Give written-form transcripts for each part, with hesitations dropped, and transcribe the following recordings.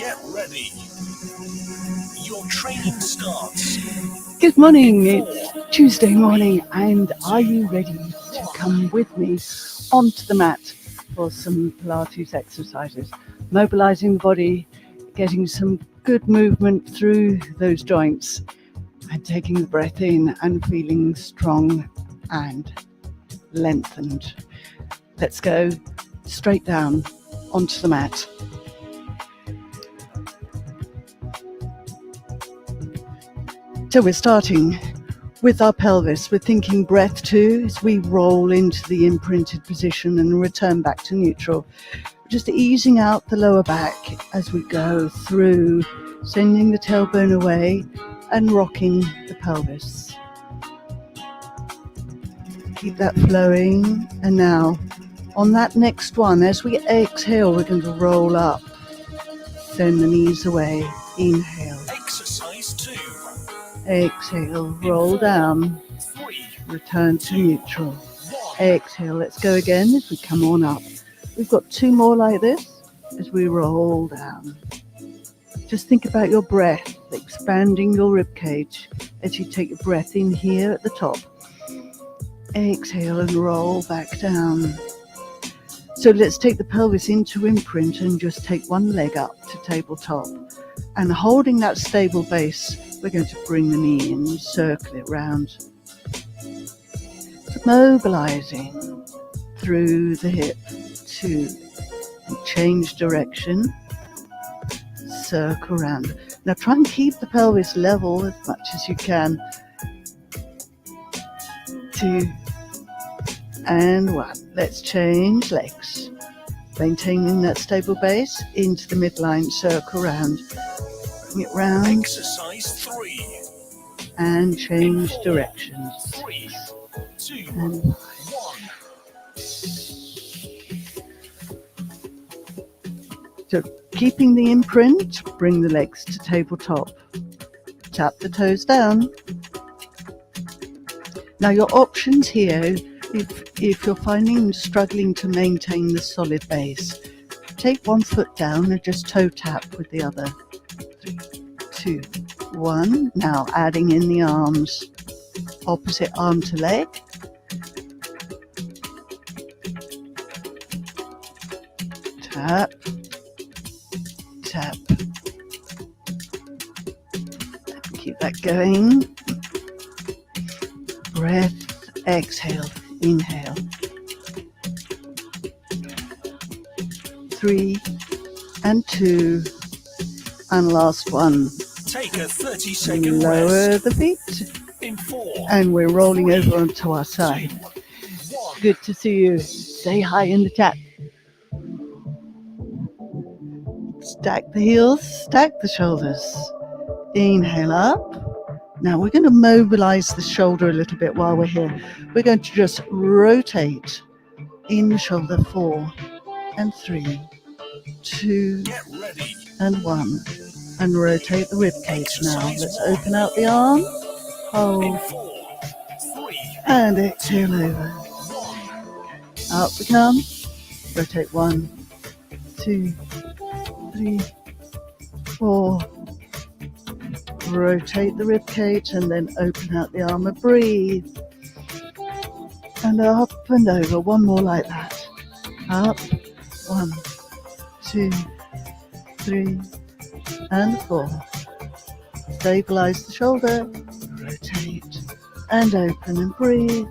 Get ready. Your training starts. Good morning, it's Tuesday morning, and are you ready to come with me onto the mat for some Pilates exercises? Mobilizing the body, getting some good movement through those joints, and taking the breath in and feeling strong and lengthened. Let's go straight down onto the mat. So we're starting with our pelvis. We're thinking breath 2 as we roll into the imprinted position and return back to neutral. Just easing out the lower back as we go through, sending the tailbone away and rocking the pelvis. Keep that flowing. And now on that next one, as we exhale, we're going to roll up. Send the knees away. Inhale. Exercise 2. Exhale, roll down, 3. return to neutral. Exhale, let's go again as we come on up. We've got 2 more like this as we roll down. Just think about your breath, expanding your ribcage as you take your breath in here at the top. Exhale and roll back down. So let's take the pelvis into imprint and just take one leg up to tabletop. And holding that stable base, we're going to bring the knee in, circle it round. So mobilizing through the hip to change direction, circle round. Now try and keep the pelvis level as much as you can. 2 and 1. Let's change legs. Maintaining that stable base into the midline, circle round. Bring it round. Exercise 3. And change directions. 3, 2, And 1. So keeping the imprint, bring the legs to tabletop. Tap the toes down. Now your options here, if you're struggling to maintain the solid base, take one foot down and just toe tap with the other. 3, 2, 1. Now adding in the arms, opposite arm to leg. Tap, tap. Keep that going. Breath, exhale, inhale. 3 and 2 and last one. Take a 30-second Lower rest. the feet In 4. and we're rolling over onto our side. 1. Good to see you. Say hi in the chat. Stack the heels, stack the shoulders. Inhale up. Now we're going to mobilize the shoulder a little bit while we're here. We're going to just rotate in the shoulder. 4 and 3, 2 Get ready. and 1. And rotate the ribcage now. Let's open out the arm. In Hold 4, 3, and exhale over. 1. Up we come. Rotate 1, 2, 3, 4. Rotate the ribcage and then open out the arm and breathe. And up and over. One more like that. Up. 1, 2, 3, and 4. Stabilize the shoulder. Rotate and open and breathe.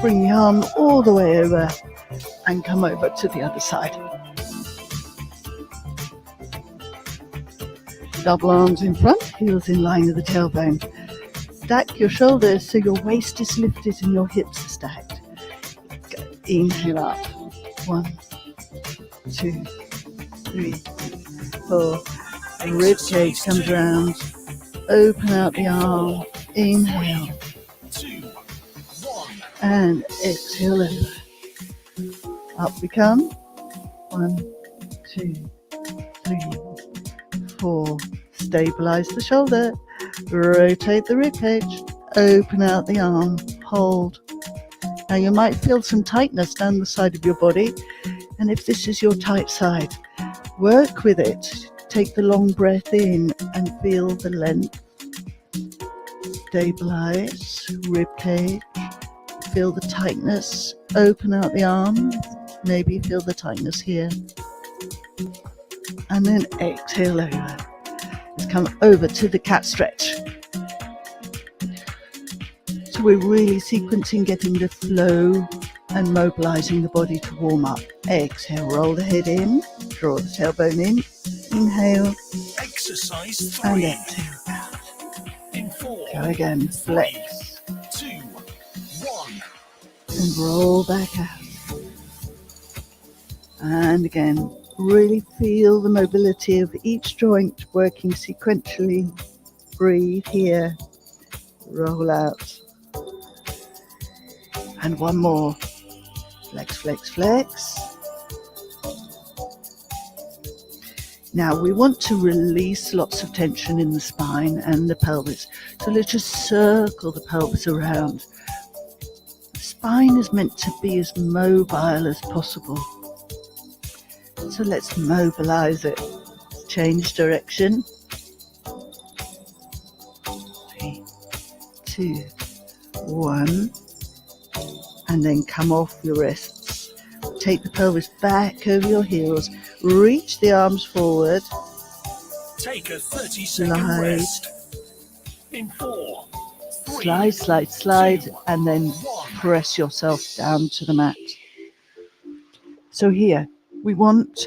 Bring the arm all the way over and come over to the other side. Double arms in front, heels in line with the tailbone. Stack your shoulders so your waist is lifted and your hips are stacked. Go. Inhale up. 1, 2, 3, 4. The rib cage comes round. Open out the arm. Inhale. 2, 1. And exhale over. Up we come. 1, 2, 3, 4. Stabilize the shoulder. Rotate the ribcage. Open out the arm. Hold. Now you might feel some tightness down the side of your body. And if this is your tight side, Work with it. Take the long breath in and feel the length. Stabilize, rib cage. Feel the tightness. Open out the arms. Maybe feel the tightness here. And then exhale over. Let's come over to the cat stretch. So we're really sequencing getting the flow and mobilizing the body to warm up. Exhale, roll the head in, draw the tailbone in, inhale, Exercise and 3. exhale out. In 4, Go again, flex, 2, 1. and roll back out. And again, really feel the mobility of each joint working sequentially. Breathe here, roll out. And one more. Flex, flex, flex. Now we want to release lots of tension in the spine and the pelvis. So let's just circle the pelvis around. The spine is meant to be as mobile as possible. So let's mobilize it. Change direction. 3, 2, 1. And then come off your wrists. Take the pelvis back over your heels. Reach the arms forward. Take a 30-second Slide. rest. In 4, 3, Slide, slide, slide. 2, And then 1. press yourself down to the mat. So here, we want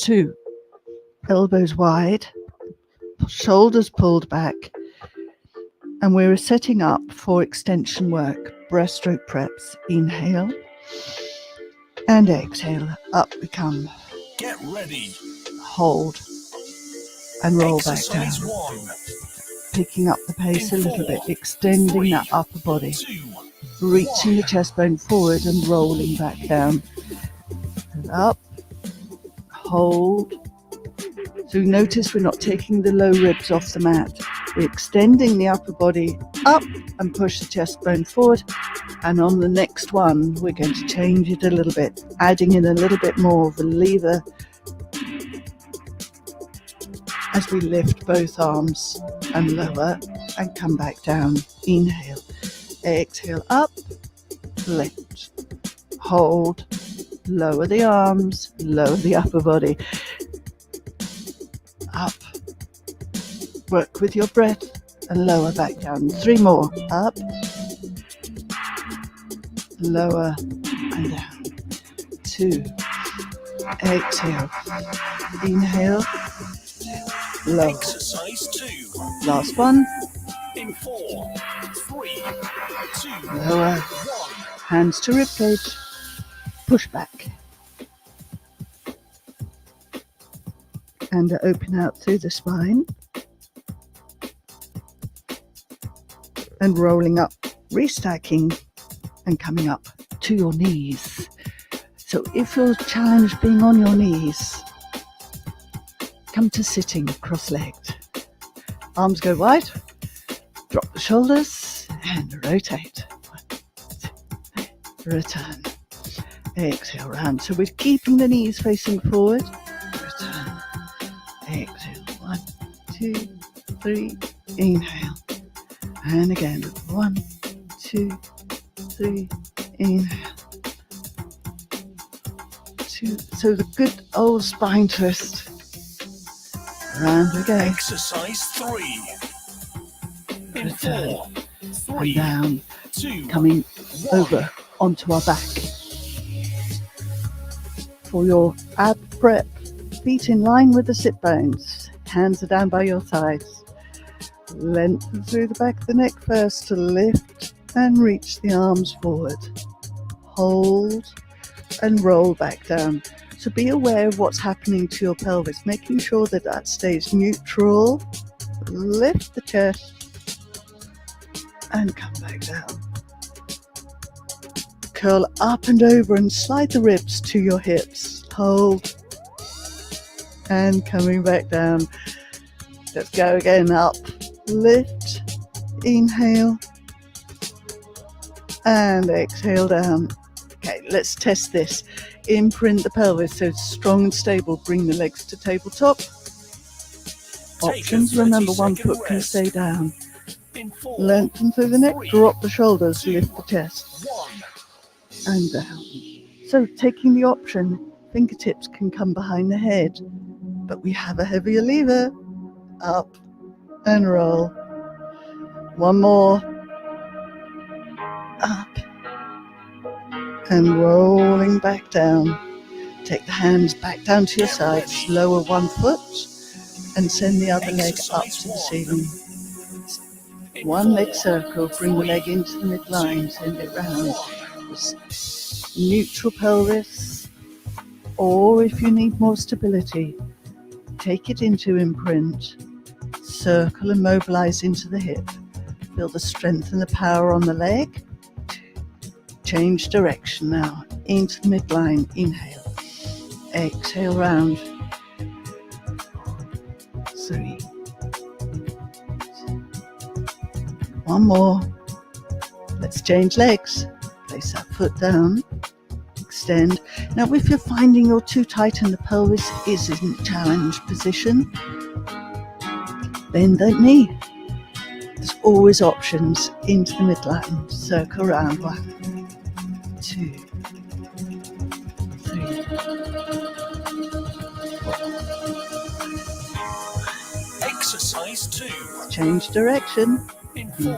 to elbows wide, shoulders pulled back. And we're setting up for extension work. Breaststroke preps. Inhale and exhale. Up we come. Get ready. Hold and roll back down. Exercise 1, Picking up the pace a In little 4, bit, extending 3, that upper body, 2, reaching the chest bone forward and rolling back down. And up, hold. So notice we're not taking the low ribs off the mat. We're extending the upper body up and push the chest bone forward. And on the next one, we're going to change it a little bit, adding in a little bit more of a lever as we lift both arms and lower and come back down. Inhale, exhale, up, lift, hold, lower the arms, lower the upper body, up, work with your breath and lower back down. 3 more, up, lower and down. 2, exhale, inhale, lower. Exercise 2, Last one, in 4, 3, 2, lower, 1. hands to ribcage, push back. And open out through the spine. And rolling up, restacking and coming up to your knees. So if you're challenged being on your knees, come to sitting cross-legged. Arms go wide, drop the shoulders and rotate. 1, 2, return. Exhale round. So we're keeping the knees facing forward. Return. Exhale. 1, 2, 3. Inhale. And again. 1, 2, 3. Inhale. 2. So the good old spine twist. Round we go. Exercise 3, in Return. 4, And 3, down. 2, Coming 1. over onto our back. For your ab prep, feet in line with the sit bones. Hands are down by your sides. Lengthen through the back of the neck first to lift and reach the arms forward. Hold and roll back down. So be aware of what's happening to your pelvis, making sure that that stays neutral. Lift the chest and come back down. Curl up and over and slide the ribs to your hips. Hold and coming back down. Let's go again. Up, lift, inhale and exhale down. Okay, let's test this. Imprint the pelvis so it's strong and stable. Bring the legs to tabletop. Options, remember 1 foot can stay down. In 4, Lengthen through the neck, 3, drop the shoulders, 2, lift the chest 1. and down. So taking the option, fingertips can come behind the head, but we have a heavier lever. Up and roll. 1 more. Up and rolling back down. Take the hands back down to your sides, lower 1 foot and send the other leg up to the ceiling. 1 leg circle, bring the leg into the midline, send it round. Neutral pelvis, or if you need more stability, take it into imprint, circle and mobilize into the hip. Feel the strength and the power on the leg. Change direction now, into the midline, inhale. Exhale round. 3. 1 more. Let's change legs. Place that foot down. Extend. Now if you're finding you're too tight and the pelvis is in challenge position, bend that knee. There's always options into the midline. Circle round. 1, 2, 3, 4. Exercise 2. Change direction. In 4,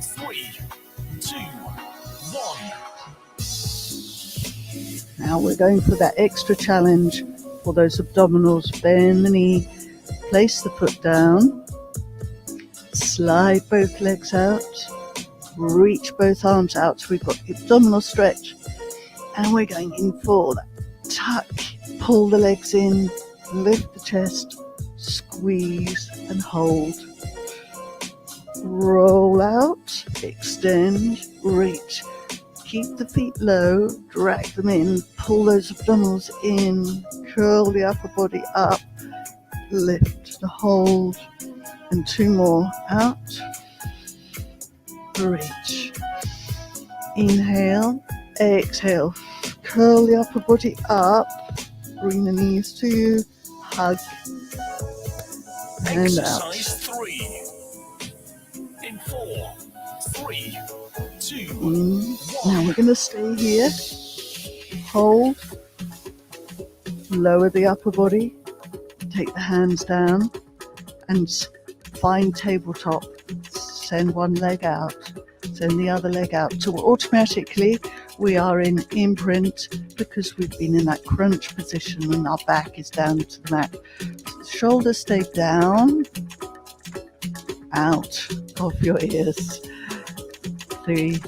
3, 2, 1. Now we're going for that extra challenge for those abdominals. Bend the knee, place the foot down, slide both legs out, reach both arms out so we've got the abdominal stretch, and we're going in for that tuck. Pull the legs in, lift the chest, squeeze and hold. Roll out, extend, reach. Keep the feet low, drag them in, pull those abdominals in, curl the upper body up, lift the hold, and 2 more. Out, reach. Inhale, exhale, curl the upper body up, bring the knees to you, hug, and Exercise out. 3. In 4, 3, 2, In. Now we're going to stay here, hold, lower the upper body, take the hands down and find tabletop. Send 1 leg out, send the other leg out. So automatically we are in imprint because we've been in that crunch position and our back is down to the mat. Shoulders stay down, out of your ears. 3,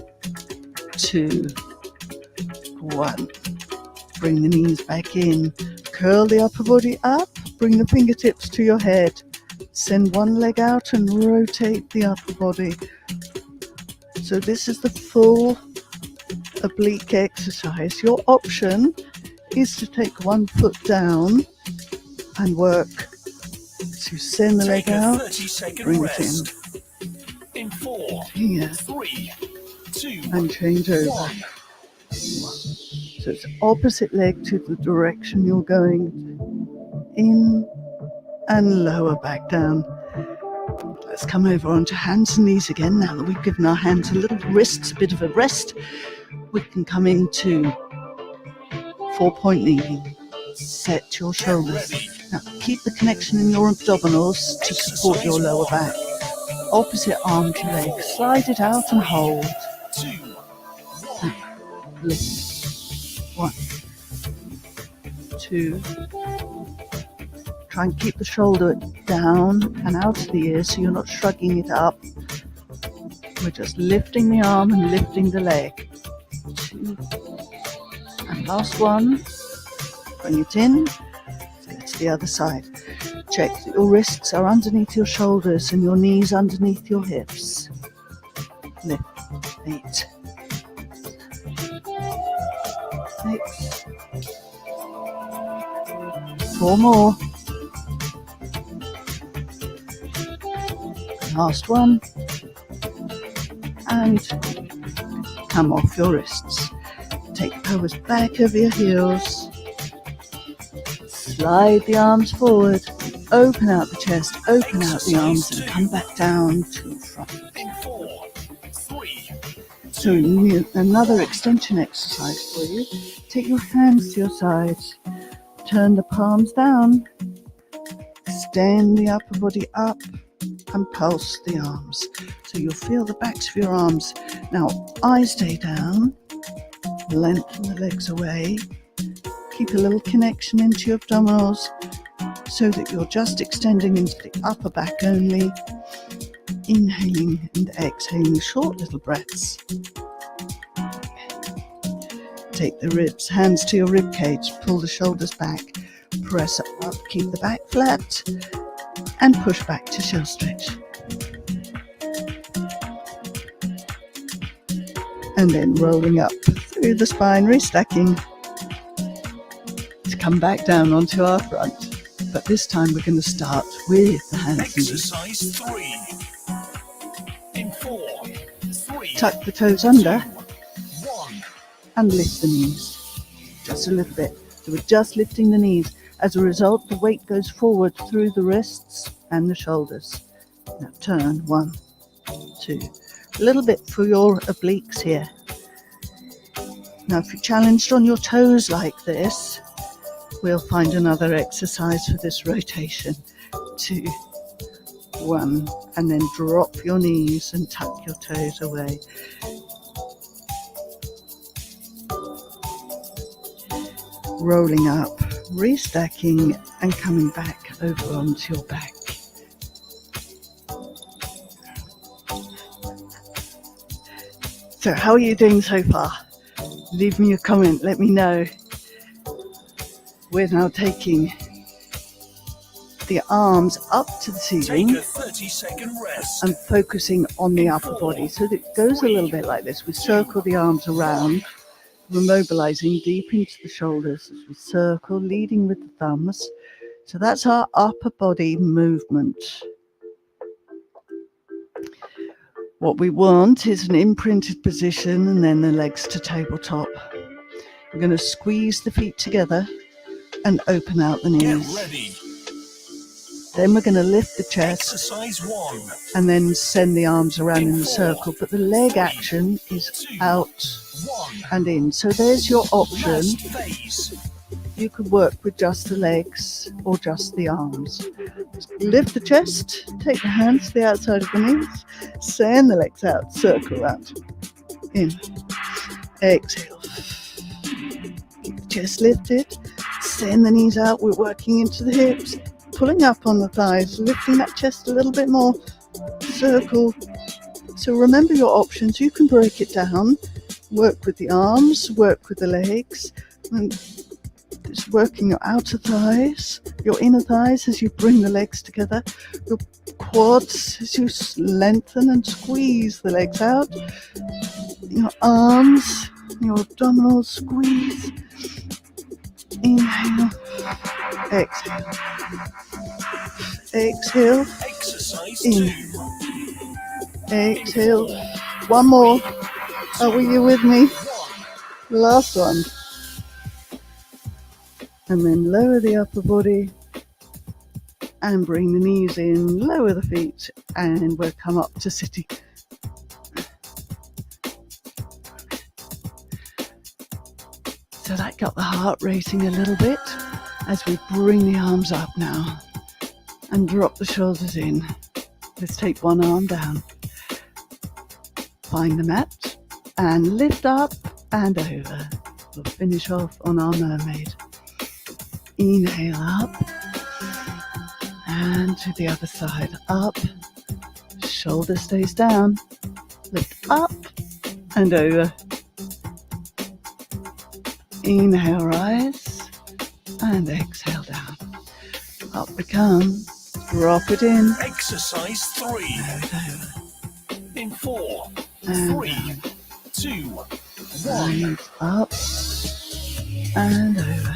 2, 1. Bring the knees back in. Curl the upper body up. Bring the fingertips to your head. Send 1 leg out and rotate the upper body. So this is the full oblique exercise. Your option is to take 1 foot down and work to send the leg take a out, 30-second bring it rest. In 4, here, 3, 2, and change over. 1. So it's opposite leg to the direction you're going. In and lower back down. Let's come over onto hands and knees again. Now that we've given our hands a little wrists, a bit of a rest, we can come into 4-point kneeling. Set your shoulders. Now keep the connection in your abdominals to support your lower back. Opposite arm to leg. Slide it out and hold. 2, 1. Lift. 1, 2. Try and keep the shoulder down and out of the ear so you're not shrugging it up. We're just lifting the arm and lifting the leg. 2. And last one. Bring it in. Let's go to the other side. Check that your wrists are underneath your shoulders and your knees underneath your hips. Lift. 8. 6. 4 more. Last one. And come off your wrists. Take the pelvis back over your heels. Slide the arms forward. Open out the chest, open out the arms, and come back down to the front. In 4, 3, So another extension exercise for you. Take your hands to your sides. Turn the palms down. Extend the upper body up and pulse the arms. So you'll feel the backs of your arms. Now, eyes stay down. Lengthen the legs away. Keep a little connection into your abdominals so that you're just extending into the upper back only. Inhaling and exhaling short little breaths. Take the ribs, hands to your rib cage, pull the shoulders back, press up, keep the back flat, and push back to shell stretch. And then rolling up through the spine, restacking to come back down onto our front. But this time we're going to start with the hands and knees. exercise 3. In 4, 3, Tuck the toes under 1. and lift the knees just a little bit. So we're just lifting the knees. As a result, the weight goes forward through the wrists and the shoulders. Now turn, 1, 2. A little bit for your obliques here. Now if you're challenged on your toes like this, we'll find another exercise for this rotation. 2, 1, and then drop your knees and tuck your toes away. Rolling up, restacking, and coming back over onto your back. So how are you doing so far? Leave me a comment, let me know. We're now taking the arms up to the ceiling. Take a 30-second rest. And focusing on the upper body. So that it goes a little bit like this. We circle the arms around. We're mobilizing deep into the shoulders as we circle, leading with the thumbs. So that's our upper body movement. What we want is an imprinted position and then the legs to tabletop. We're going to squeeze the feet together and open out the Get knees. ready. Then we're going to lift the chest Exercise 1. and then send the arms around in a circle. But the leg action is out 1. and in. So there's your option. Last phase. You could work with just the legs or just the arms. Lift the chest, take the hands to the outside of the knees, send the legs out, circle out. In. Exhale. Keep the chest lifted, send the knees out. We're working into the hips, pulling up on the thighs, lifting that chest a little bit more. Circle. So remember your options. You can break it down. Work with the arms, work with the legs, and just working your outer thighs, your inner thighs as you bring the legs together, your quads as you lengthen and squeeze the legs out, your arms, your abdominals, squeeze, inhale, exhale, exhale, Exercise in, 2. exhale, one more, are you with me? Last one. And then lower the upper body and bring the knees in, lower the feet, and we'll come up to sitting. So that got the heart racing a little bit as we bring the arms up now and drop the shoulders in. Let's take one arm down. Find the mat and lift up and over. We'll finish off on our mermaid. Inhale up and to the other side, up, shoulder stays down, lift up and over. Inhale, rise and exhale down. Up we come, drop it in. Exercise 3. And over. In 4, And 3, down. 2, 1. And up and over.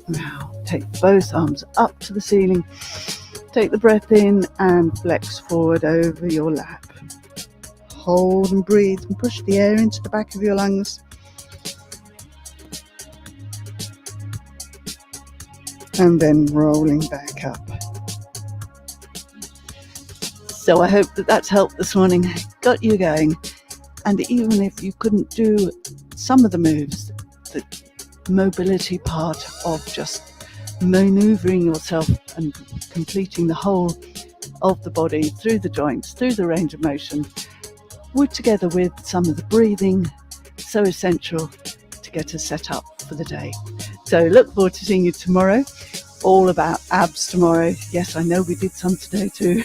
Now take both arms up to the ceiling. Take the breath in and flex forward over your lap. hold and breathe and push the air into the back of your lungs. And then rolling back up. So I hope that that's helped this morning, got you going. And even if you couldn't do some of the moves, the mobility part of just maneuvering yourself and completing the whole of the body through the joints, through the range of motion, would together with some of the breathing, so essential to get us set up for the day. So look forward to seeing you tomorrow. All about abs tomorrow. Yes, I know we did some today too,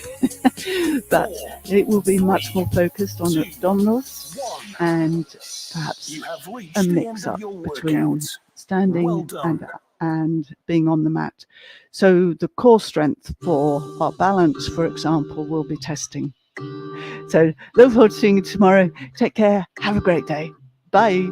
but it will be much more focused on abdominals and perhaps You have reached a the end mix of up your between workout. standing Well done. and being on the mat. So the core strength for our balance, for example, will be testing. So look forward to seeing you tomorrow. Take care. Have a great day. Bye.